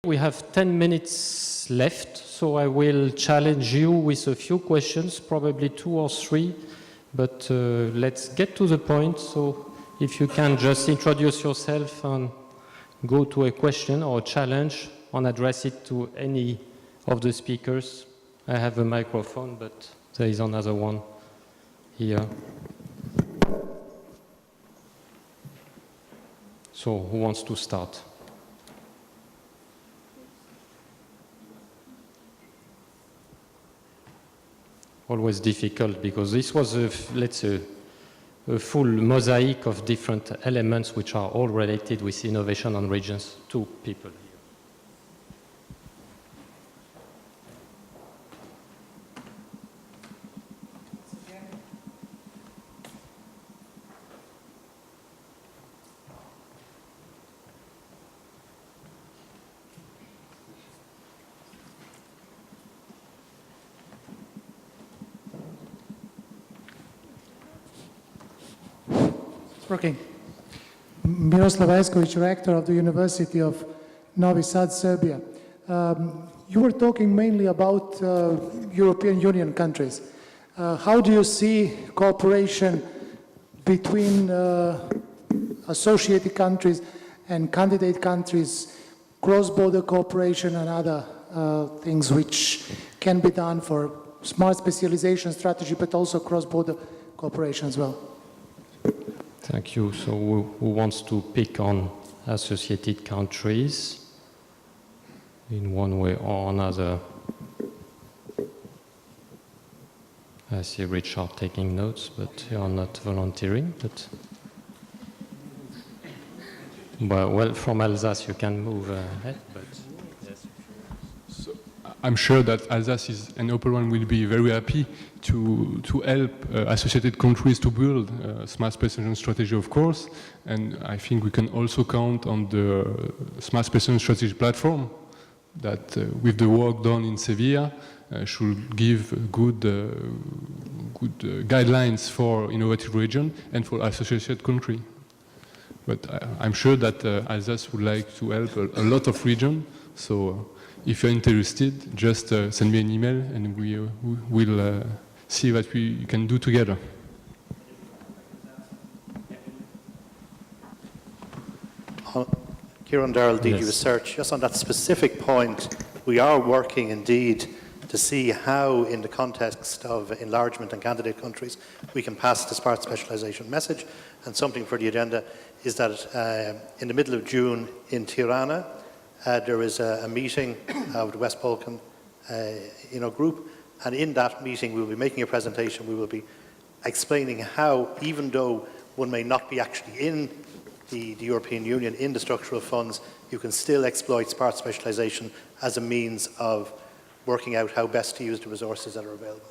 We have 10 minutes left, so I will challenge you with a few questions, probably 2 or 3, but let's get to the point. So if you can just introduce yourself and go to a question or a challenge and address it to any of the speakers. I have a microphone, but there is another one here. So who wants to start? Always difficult because this was, let's say, a full mosaic of different elements which are all related with innovation and regions. 2 people here. Working. Miroslav Ajsković, rector of the University of Novi Sad, Serbia. You were talking mainly about European Union countries. How do you see cooperation between associated countries and candidate countries, cross-border cooperation and other things which can be done for smart specialization strategy, but also cross-border cooperation as well? Thank you. So who wants to pick on associated countries in one way or another? I see Richard taking notes, but you are not volunteering. But well, from Alsace you can move ahead. But yes. So I'm sure that Alsace is, and Open will be very happy to help associated countries to build a smart specialization strategy, of course. And I think we can also count on the smart specialization strategy platform that, with the work done in Sevilla, should give good guidelines for innovative region and for associated country. But I'm sure that Alsace would like to help a lot of regions. So if you're interested, just send me an email and we will see what we can do together. Kieran Darrell, DG Yes. Research. Just on that specific point, we are working indeed to see how, in the context of enlargement and candidate countries, we can pass the smart specialisation message. And something for the agenda is that in the middle of June in Tirana, there is a meeting of the West Balkan group. And in that meeting, we will be making a presentation. We will be explaining how, even though one may not be actually in the European Union, in the structural funds, you can still exploit smart specialisation as a means of working out how best to use the resources that are available.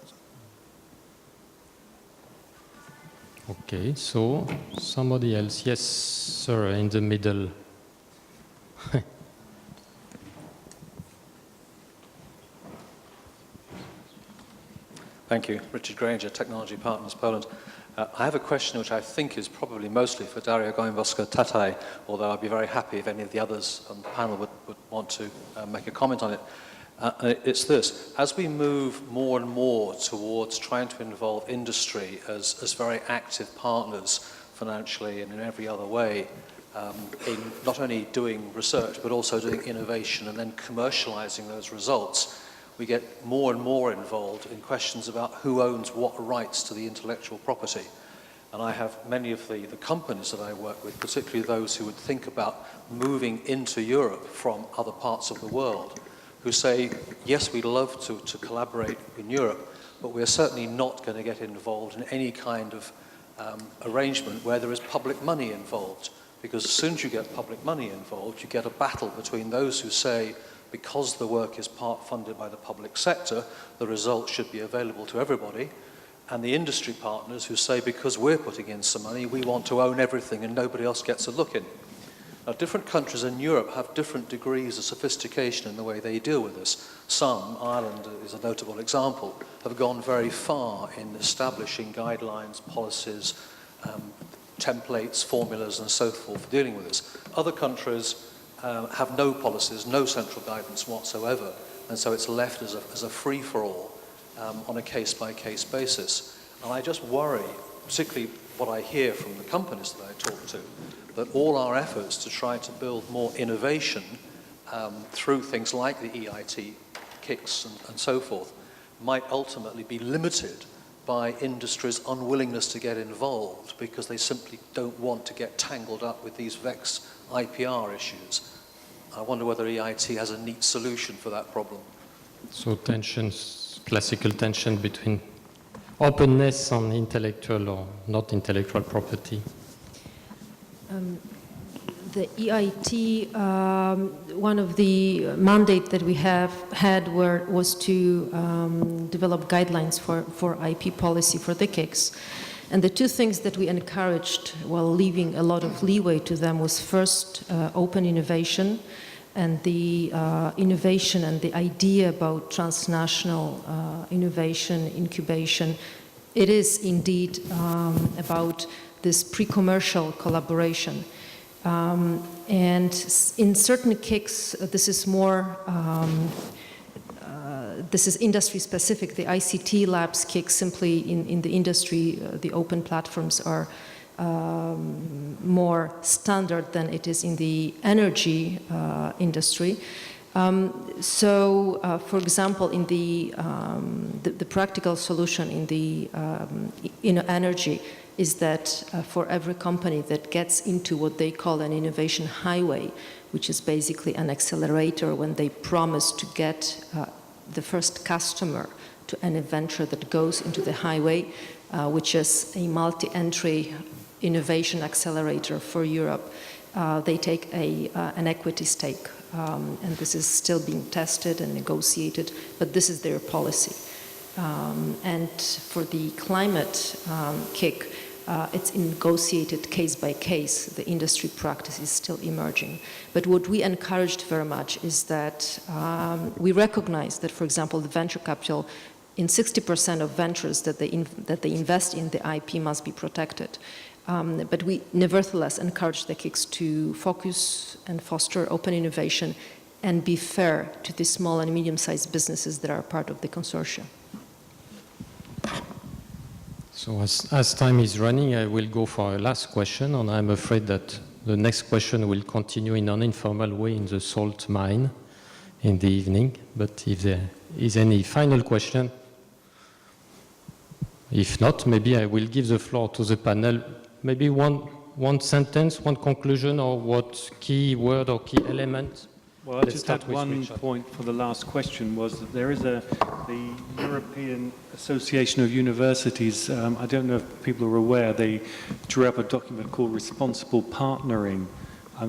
Okay, so somebody else. Yes, sir, in the middle. Thank you. Richard Granger, Technology Partners, Poland. I have a question which I think is probably mostly for Daria Gołębowska-Tataj, although I'd be very happy if any of the others on the panel would want to make a comment on it. It's this: as we move more and more towards trying to involve industry as very active partners financially and in every other way, in not only doing research but also doing innovation and then commercializing those results, we get more and more involved in questions about who owns what rights to the intellectual property. And I have many of the companies that I work with, particularly those who would think about moving into Europe from other parts of the world, who say, yes, we'd love to collaborate in Europe, but we're certainly not going to get involved in any kind of arrangement where there is public money involved. Because as soon as you get public money involved, you get a battle between those who say, because the work is part funded by the public sector, the results should be available to everybody, and the industry partners who say, because we're putting in some money, we want to own everything and nobody else gets a look in. Now, different countries in Europe have different degrees of sophistication in the way they deal with this. Some, Ireland is a notable example, have gone very far in establishing guidelines, policies, templates, formulas, and so forth for dealing with this. Other countries have no policies, no central guidance whatsoever, and so it's left as a free-for-all on a case-by-case basis. And I just worry, particularly what I hear from the companies that I talk to, that all our efforts to try to build more innovation through things like the EIT, KICs and so forth, might ultimately be limited by industry's unwillingness to get involved because they simply don't want to get tangled up with these vexed IPR issues. I wonder whether EIT has a neat solution for that problem. So tensions, classical tension between openness on intellectual or not intellectual property. The EIT, one of the mandate that we have had was to develop guidelines for IP policy for the KICs. And the two things that we encouraged while leaving a lot of leeway to them was first open innovation and the innovation and the idea about transnational innovation, incubation. It is indeed about this pre-commercial collaboration. And in certain KICs, this is more, this is industry specific. The ICT labs KICs simply in the industry, the open platforms are more standard than it is in the energy industry. For example, in the practical solution in the energy is that for every company that gets into what they call an innovation highway, which is basically an accelerator when they promise to get the first customer to any venture that goes into the highway, which is a multi-entry innovation accelerator for Europe, they take an equity stake. And this is still being tested and negotiated, but this is their policy. And for the climate KIC, it's negotiated case by case. The industry practice is still emerging. But what we encouraged very much is that we recognize that, for example, the venture capital, in 60% of ventures that they invest in, the IP must be protected. But we nevertheless encourage the KICs to focus and foster open innovation and be fair to the small and medium-sized businesses that are part of the consortium. So as time is running, I will go for a last question, and I'm afraid that the next question will continue in an informal way in the salt mine in the evening. But if there is any final question, if not, maybe I will give the floor to the panel. Maybe one sentence, one conclusion, or what key word or key element? Well, I just had one point for the last question, was that there is the European Association of Universities, I don't know if people are aware, they drew up a document called Responsible Partnering,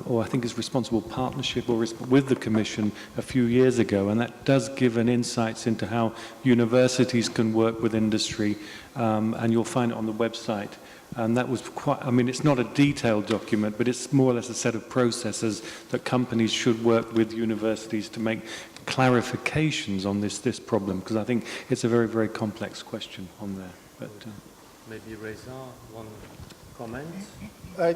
or I think it's Responsible Partnership with the Commission a few years ago, and that does give an insights into how universities can work with industry, and you'll find it on the website. And that was quite, I mean, it's not a detailed document, but it's more or less a set of processes that companies should work with universities to make clarifications on this problem, because I think it's a very, very complex question on there. But maybe Reza, one comment?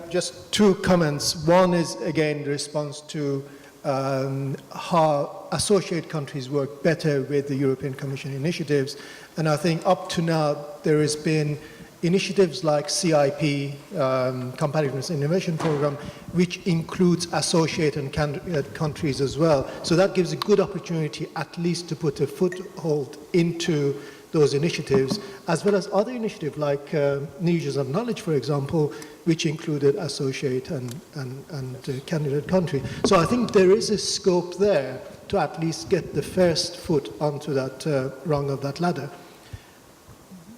Just two comments. One is, again, the response to how associate countries work better with the European Commission initiatives. And I think up to now, there has been initiatives like CIP, Competitiveness Innovation Program, which includes associate and candidate countries as well. So that gives a good opportunity at least to put a foothold into those initiatives, as well as other initiatives like Niches of Knowledge, for example, which included associate and candidate country. So I think there is a scope there to at least get the first foot onto that rung of that ladder.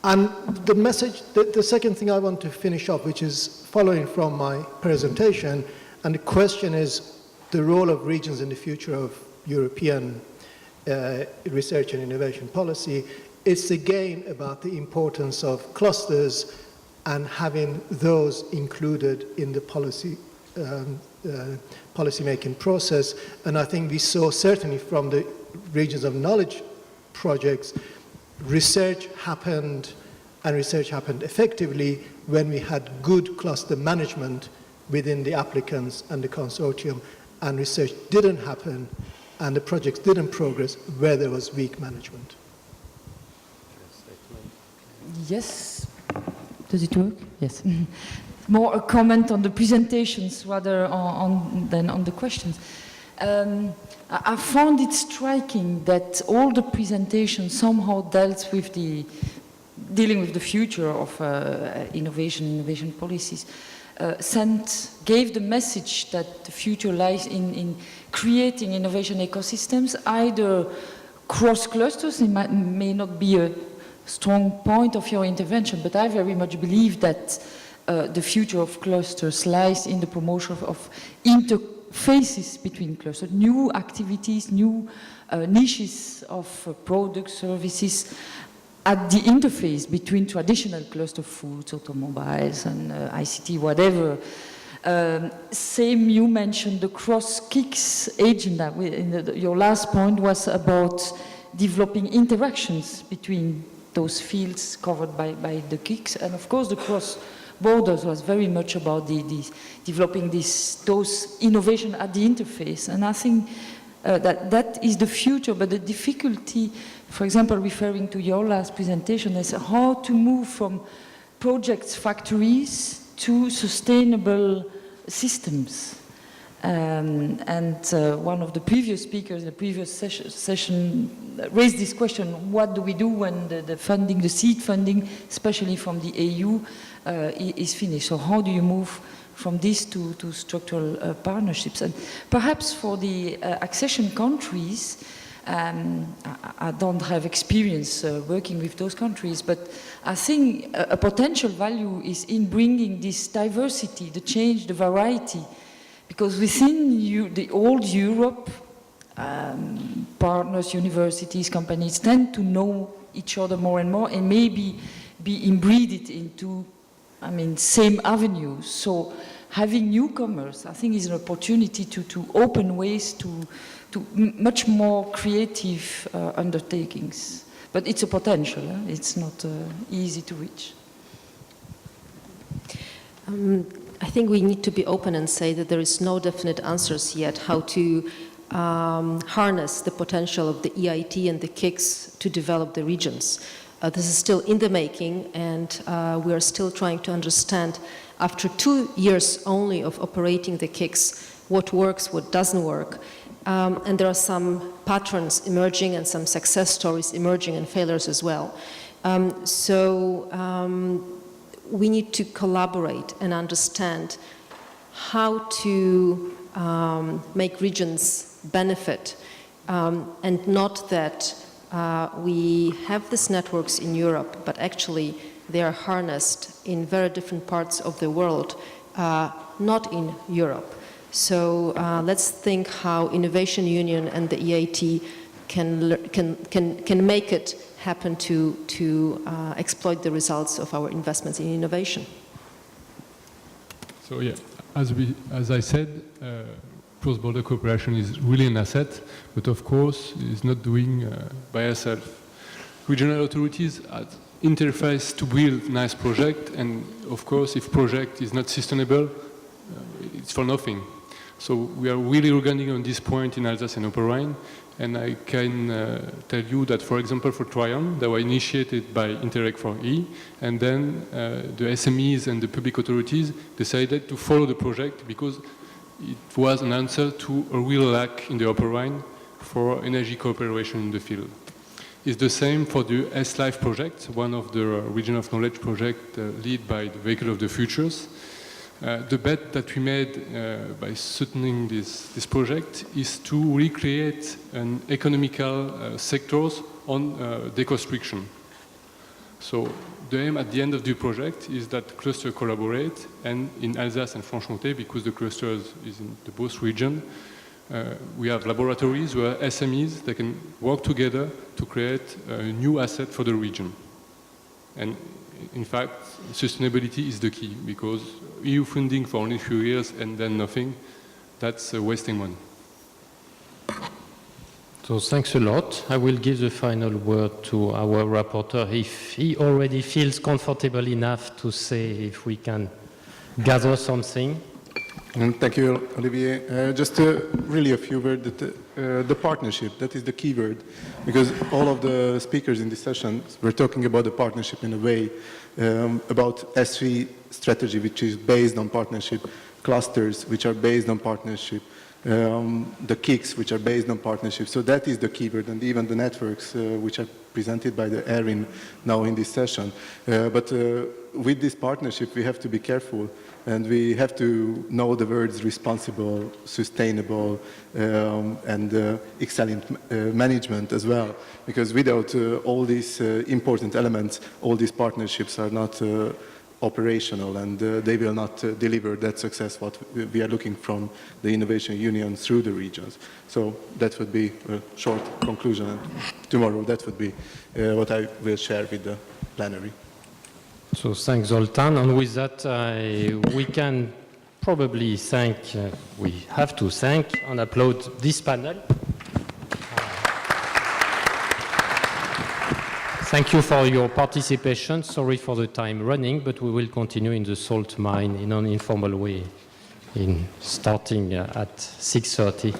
And the message, the second thing I want to finish up, which is following from my presentation, and the question is the role of regions in the future of European research and innovation policy. It's again about the importance of clusters and having those included in the policy-making process. And I think we saw certainly from the regions of knowledge projects, research happened, and research happened effectively when we had good cluster management within the applicants and the consortium, and research didn't happen and the projects didn't progress where there was weak management. Yes. Does it work? Yes. More a comment on the presentations rather than on the questions. I found it striking that all the presentations somehow dealt with dealing with the future of innovation policies. Gave the message that the future lies in creating innovation ecosystems, either cross clusters. It may not be a strong point of your intervention, but I very much believe that the future of clusters lies in the promotion of interfaces between clusters, new activities, new niches of products, services at the interface between traditional cluster foods, automobiles, and ICT, whatever. Same, you mentioned the cross-KICs agenda. Your last point was about developing interactions between those fields covered by the KICs, and of course the cross-borders was very much about developing those innovation at the interface, and I think that is the future, but the difficulty, for example, referring to your last presentation, is how to move from projects, factories, to sustainable systems. One of the previous speakers in the previous session raised this question: what do we do when the funding, the seed funding, especially from the EU, is finished? So how do you move from this to structural partnerships? And perhaps for the accession countries, I don't have experience working with those countries, but I think a potential value is in bringing this diversity, the change, the variety, because within the old Europe, partners, universities, companies tend to know each other more and more, and maybe be inbreeded into, same avenues. So having newcomers, I think, is an opportunity to open ways to much more creative undertakings. But it's a potential, it's not easy to reach. I think we need to be open and say that there is no definite answers yet how to harness the potential of the EIT and the KICs to develop the regions. This is still in the making, and we are still trying to understand, after 2 years only of operating the KICs, what works, what doesn't work. And there are some patterns emerging and some success stories emerging and failures as well. We need to collaborate and understand how to make regions benefit, and not that we have these networks in Europe, but actually they are harnessed in very different parts of the world, not in Europe. So let's think how Innovation Union and the EIT can make it happen to exploit the results of our investments in innovation. So yeah, as I said, cross-border cooperation is really an asset, but of course it's not doing by itself. Regional authorities interface to build nice project, and of course if project is not sustainable, it's for nothing. So we are really organizing on this point in Alsace and Upper Rhine, and I can tell you that, for example, for Trion, they were initiated by Interreg 4E, and then the SMEs and the public authorities decided to follow the project because it was an answer to a real lack in the Upper Rhine for energy cooperation in the field. It's the same for the S-Life project, one of the Region of Knowledge project led by the Vehicle of the Futures. The bet that we made by sustaining this project is to recreate an economical sectors on deconstruction. So the aim at the end of the project is that clusters collaborate, and in Alsace and Franche-Comté, because the clusters is in the both regions, we have laboratories where SMEs, they can work together to create a new asset for the region. And in fact, sustainability is the key, because EU funding for only a few years and then nothing, that's wasting money. So thanks a lot. I will give the final word to our rapporteur if he already feels comfortable enough to say if we can gather something. And thank you, Olivier. Just really a few words. The partnership, that is the key word, because all of the speakers in this session were talking about the partnership in a way, about S3 strategy, which is based on partnership, clusters, which are based on partnership, the KICs, which are based on partnership. So that is the keyword, and even the networks, which are presented by the ERRIN now in this session. But with this partnership, we have to be careful, and we have to know the words responsible, sustainable, and excellent management as well. Because without all these important elements, all these partnerships are not operational, and they will not deliver that success what we are looking from the Innovation Union through the regions. So that would be a short conclusion, and tomorrow that would be what I will share with the plenary. So thanks, Zoltan. And with that, we can probably thank, we have to thank and applaud this panel. Thank you for your participation. Sorry for the time running, but we will continue in the salt mine in an informal way, starting at 6:30.